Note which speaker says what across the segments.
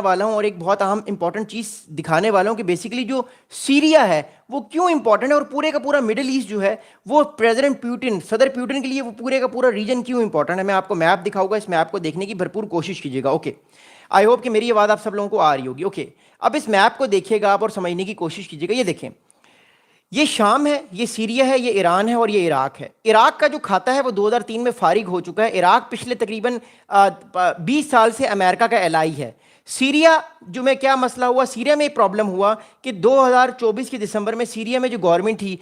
Speaker 1: والا ہوں اور ایک بہت اہم امپورٹنٹ چیز دکھانے والا ہوں کہ بیسیکلی جو سیریا ہے وہ کیوں امپورٹنٹ ہے اور پورے کا پورا مڈل ایسٹ جو ہے وہ پریزیڈنٹ پیوٹن صدر پیوٹن کے لیے وہ پورے کا پورا ریجن کیوں امپورٹنٹ ہے. میں آپ کو میپ دکھاؤں گا, اس میپ کو دیکھنے کی بھرپور کوشش کیجیے گا. اوکے, آئی ہوپ کہ میری آواز آپ سب لوگوں کو آ رہی ہوگی. اوکے, اب اس میپ کو دیکھیے گا آپ اور سمجھنے کی کوشش کیجیے گا. یہ دیکھیں, یہ شام ہے, یہ سیریا ہے, یہ ایران ہے اور یہ عراق ہے. عراق کا جو کھاتا ہے وہ 2003 میں فارغ ہو چکا ہے. عراق پچھلے تقریباً 20 سال سے امریکہ کا الائی ہے. سیریا جو میں کیا مسئلہ ہوا, سیریا میں ایک پرابلم ہوا کہ 2024 کے دسمبر میں سیریا میں جو گورنمنٹ تھی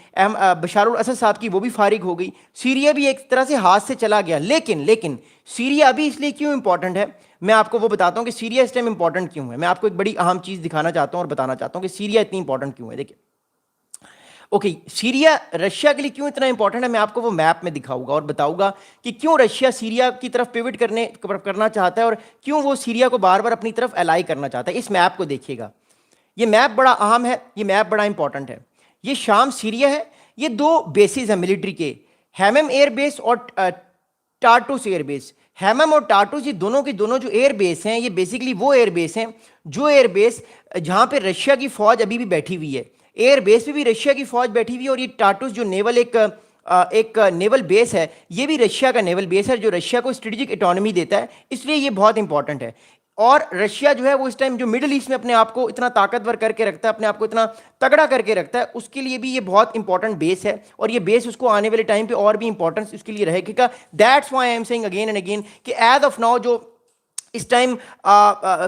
Speaker 1: بشار الاسد صاحب کی, وہ بھی فارغ ہو گئی. سیریا بھی ایک طرح سے ہاتھ سے چلا گیا. لیکن سیریا ابھی اس لیے کیوں امپورٹنٹ ہے, میں آپ کو وہ بتاتا ہوں کہ سیریا اس ٹائم امپورٹنٹ کیوں ہے. میں آپ کو ایک بڑی اہم چیز دکھانا چاہتا ہوں اور بتانا چاہتا ہوں کہ سیریا اتنی امپورٹنٹ کیوں ہے. دیکھیں, اوکے, سیریا رشیا کے لیے کیوں اتنا امپورٹنٹ ہے, میں آپ کو وہ میپ میں دکھاؤں گا اور بتاؤں گا کہ کیوں رشیا سیریا کی طرف پیوٹ کرنا چاہتا ہے اور کیوں وہ سیریا کو بار بار اپنی طرف الائی کرنا چاہتا ہے. اس میپ کو دیکھیے گا, یہ میپ بڑا اہم ہے, یہ میپ بڑا امپورٹنٹ ہے. یہ شام سیریا ہے, یہ دو بیسز ہیں ملٹری کے, ہیمم ایئر بیس اور ٹارٹوس ایئر بیس. ہیمم اور ٹارٹوس یہ دونوں کے دونوں جو ایئر بیس ہیں, یہ بیسیکلی وہ ایئر بیس ہیں جو ایئر بیس جہاں پہ رشیا کی فوج ابھی بھی بیٹھی ہوئی ہے. ایئر بیس پہ بھی رشیا کی فوج بیٹھی ہوئی ہے اور یہ ٹارٹوس جو نیول ایک نیول بیس ہے, یہ بھی رشیا کا نیول بیس ہے جو رشیا کو اسٹریٹجک اٹانومی دیتا ہے. اس لیے یہ بہت امپورٹنٹ ہے. اور رشیا جو ہے وہ اس ٹائم جو مڈل ایسٹ میں اپنے آپ کو اتنا طاقتور کر کے رکھتا ہے, اپنے آپ کو اتنا تگڑا کر کے رکھتا ہے, اس کے لیے بھی یہ بہت امپورٹنٹ بیس ہے اور یہ بیس اس کو آنے والے ٹائم پہ اور بھی امپورٹنس اس کے لیے رہے گا. That's why I am saying again and again کہ ایز آف ناؤ جو اس ٹائم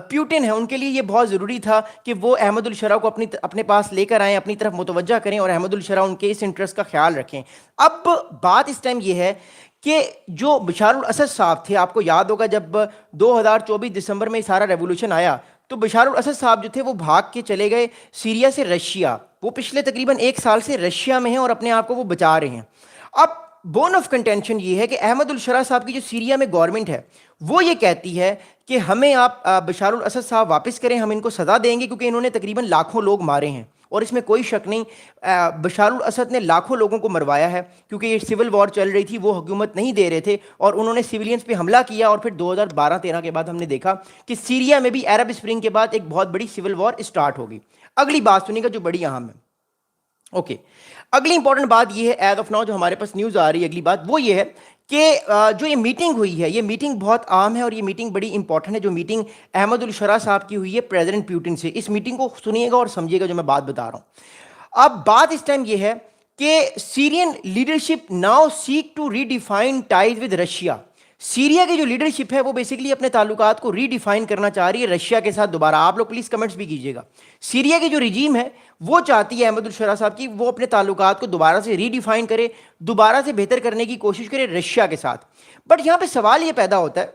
Speaker 1: پیوٹن ہے ان کے لیے یہ بہت ضروری تھا کہ وہ احمد الشرح کو اپنے پاس لے کر آئیں, اپنی طرف متوجہ کریں اور احمد الشرح ان کے اس انٹرسٹ کا خیال رکھیں. اب بات اس ٹائم یہ ہے کہ جو بشار الاسد صاحب تھے, آپ کو یاد ہوگا جب 2024 دسمبر میں سارا ریولوشن آیا تو بشار الاسد صاحب جو تھے وہ بھاگ کے چلے گئے سیریا سے رشیا. وہ پچھلے تقریباً 1 سال سے رشیا میں ہیں اور اپنے آپ کو وہ بچا رہے ہیں. اب بون آف کنٹینشن یہ ہے کہ احمد الشرح صاحب کی جو سیریا میں گورنمنٹ ہے وہ یہ کہتی ہے کہ ہمیں آپ بشار الاسد صاحب واپس کریں, ہم ان کو سزا دیں گے کیونکہ انہوں نے تقریباً لاکھوں لوگ مارے ہیں. اور اس میں کوئی شک نہیں, بشار الاسد نے لاکھوں لوگوں کو مروایا ہے کیونکہ یہ سول وار چل رہی تھی, وہ حکومت نہیں دے رہے تھے اور انہوں نے سویلینز پہ حملہ کیا. اور پھر 2012-13 کے بعد ہم نے دیکھا کہ سیریا میں بھی عرب اسپرنگ کے بعد ایک بہت بڑی سول وار اسٹارٹ ہوگی. اگلی بات سنیے گا جو بڑی اہم ہے. اوکے, اگلی امپورٹنٹ بات یہ ہے ایز آف ناؤ جو ہمارے پاس نیوز آ رہی ہے, اگلی بات وہ یہ ہے کہ جو یہ میٹنگ ہوئی ہے یہ میٹنگ بہت عام ہے اور یہ میٹنگ بڑی امپورٹنٹ ہے. جو میٹنگ احمد الشرح صاحب کی ہوئی ہے پریزیڈنٹ پیوٹن سے, اس میٹنگ کو سنیے گا اور سمجھیے گا جو میں بات بتا رہا ہوں. اب بات اس ٹائم یہ ہے کہ Syrian leadership now seek to redefine ties with Russia. Syria کی جو لیڈرشپ ہے وہ بیسیکلی اپنے تعلقات کو ری ڈیفائن کرنا چاہ رہی ہے رشیا کے ساتھ دوبارہ. آپ لوگ پلیز کمنٹس بھی کیجیے گا. سیریا کی جو رجیم ہے وہ چاہتی ہے احمد الشرح صاحب کی وہ اپنے تعلقات کو دوبارہ سے ری ڈیفائن کرے, دوبارہ سے بہتر کرنے کی کوشش کرے رشیا کے ساتھ. بٹ یہاں پہ سوال یہ پیدا ہوتا ہے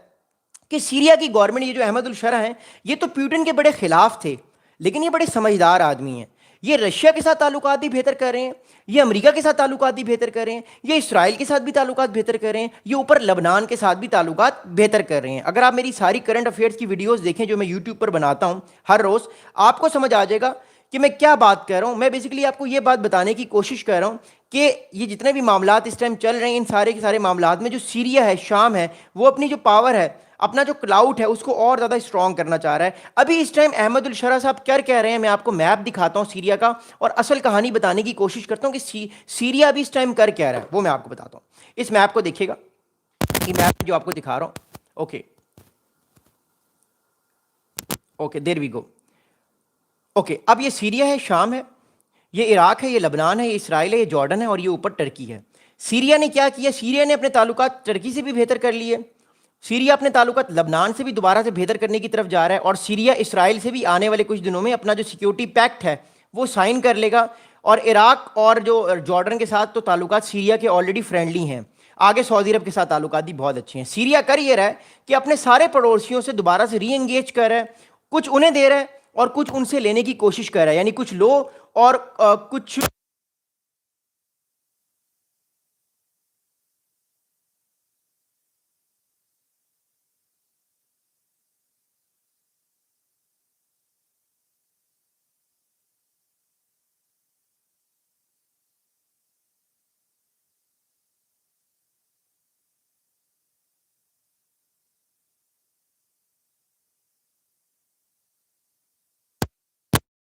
Speaker 1: کہ سیریا کی گورنمنٹ, یہ جو احمد الشرح ہیں یہ تو پیوٹن کے بڑے خلاف تھے لیکن یہ بڑے سمجھدار آدمی ہیں. یہ رشیا کے ساتھ تعلقات بھی بہتر کر رہے ہیں, یہ امریکہ کے ساتھ تعلقات بھی بہتر کر رہے ہیں, یہ اسرائیل کے ساتھ بھی تعلقات بہتر کر رہے ہیں, یہ اوپر لبنان کے ساتھ بھی تعلقات بہتر کر رہے ہیں. اگر آپ میری ساری کرنٹ افیئرس کی ویڈیوز دیکھیں جو میں یوٹیوب پر بناتا ہوں ہر روز, آپ کو سمجھ آ جائے گا کہ میں کیا بات کہہ رہا ہوں. میں بیسیکلی آپ کو یہ بات بتانے کی کوشش کر رہا ہوں کہ یہ جتنے بھی معاملات اس ٹائم چل رہے ہیں ان سارے کے سارے معاملات میں جو سیریا ہے, شام ہے, وہ اپنی جو پاور ہے, اپنا جو کلاؤٹ ہے اس کو اور زیادہ اسٹرانگ کرنا چاہ رہا ہے. ابھی اس ٹائم احمد الشرح صاحب کیا کہہ رہے ہیں, میں آپ کو میپ دکھاتا ہوں سیریا کا اور اصل کہانی بتانے کی کوشش کرتا ہوں کہ سیریا ابھی اس ٹائم کر کیا رہا ہے وہ میں آپ کو بتاتا ہوں. اس میپ کو دیکھیے گا, یہ میپ جو آپ کو دکھا رہا ہوں. اوکے اوکے, دیر وی گو. اوکے, اب یہ سیریا ہے, شام ہے, یہ عراق ہے, یہ لبنان ہے, یہ اسرائیل ہے, یہ جارڈن ہے اور یہ اوپر ٹرکی ہے. سیریا نے کیا کیا, سیریا نے اپنے تعلقات ٹرکی سے بھی بہتر کر لیے, سیریا اپنے تعلقات لبنان سے بھی دوبارہ سے بہتر کرنے کی طرف جا رہا ہے اور سیریا اسرائیل سے بھی آنے والے کچھ دنوں میں اپنا جو سیکیورٹی پیکٹ ہے وہ سائن کر لے گا. اور عراق اور جو جارڈن کے ساتھ تو تعلقات سیریا کے آلریڈی فرینڈلی ہیں, آگے سعودی عرب کے ساتھ تعلقات بھی بہت اچھے ہیں. سیریا کر یہ رہا ہے کہ اپنے سارے پڑوسیوں سے دوبارہ سے ری انگیج کر رہا ہے, کچھ انہیں دے رہا ہے اور کچھ ان سے لینے کی کوشش کر رہا ہے, یعنی کچھ لو اور کچھ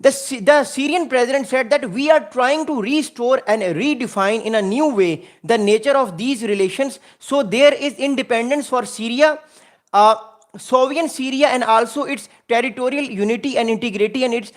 Speaker 1: The Syrian president said that we are trying to restore and redefine in a new way the nature of these relations. So there is independence for Syria, Sovereign Syria, and also its territorial unity and integrity and its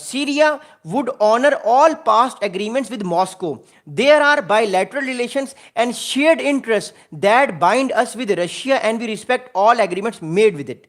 Speaker 1: Syria would honor all past agreements with Moscow. There are bilateral relations and shared interests that bind us with Russia and we respect all agreements made with it.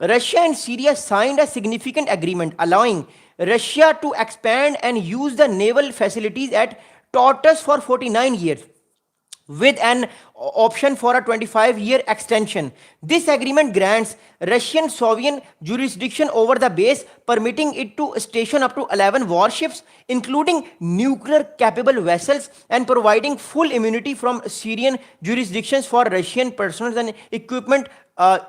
Speaker 1: Russia and Syria signed a significant agreement allowing Russia to expand and use the naval facilities at Tartus for 49 years with an option for a 25-year extension. This agreement grants Russian sovereign jurisdiction over the base, permitting it to station up to 11 warships, including nuclear-capable vessels, and providing full immunity from Syrian jurisdictions for Russian personnel and equipment.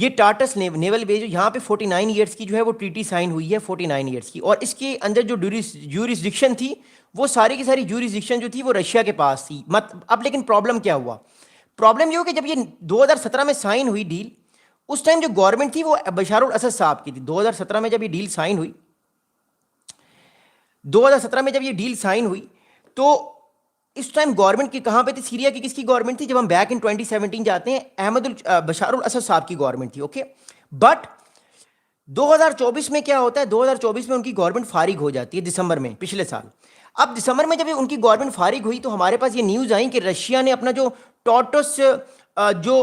Speaker 1: یہ ٹارٹس نیول بیس یہاں پہ 49 years کی جو ہے وہ treaty sign ہوئی ہے 49 years کی, اور اس کے اندر جو جورسڈکشن تھی وہ ساری کی ساری جورسڈکشن جو تھی وہ رشیا کے پاس تھی. اب لیکن پرابلم کیا ہوا؟ پرابلم یہ ہو کہ جب یہ 2017 میں سائن ہوئی ڈیل, اس ٹائم جو گورنمنٹ تھی وہ بشار الاسد صاحب کی تھی. 2017 میں جب یہ ڈیل سائن ہوئی 2017 میں جب یہ ڈیل سائن ہوئی تو اس ٹائم گورنمنٹ کی کہاں پہ تھی؟ سیریا کی کس کی گورنمنٹ تھی؟ جب ہم بیک ان 2017 جاتے ہیں بشار الاسد صاحب کی گورنمنٹ تھی. اوکے, بٹ 2024 میں کیا ہوتا ہے؟ 2024 میں ان کی گورنمنٹ فارغ ہو جاتی ہے دسمبر میں, پچھلے سال. اب دسمبر میں جب ان کی گورنمنٹ فارغ ہوئی تو ہمارے پاس یہ نیوز آئی کہ رشیا نے اپنا جو ٹارٹس جو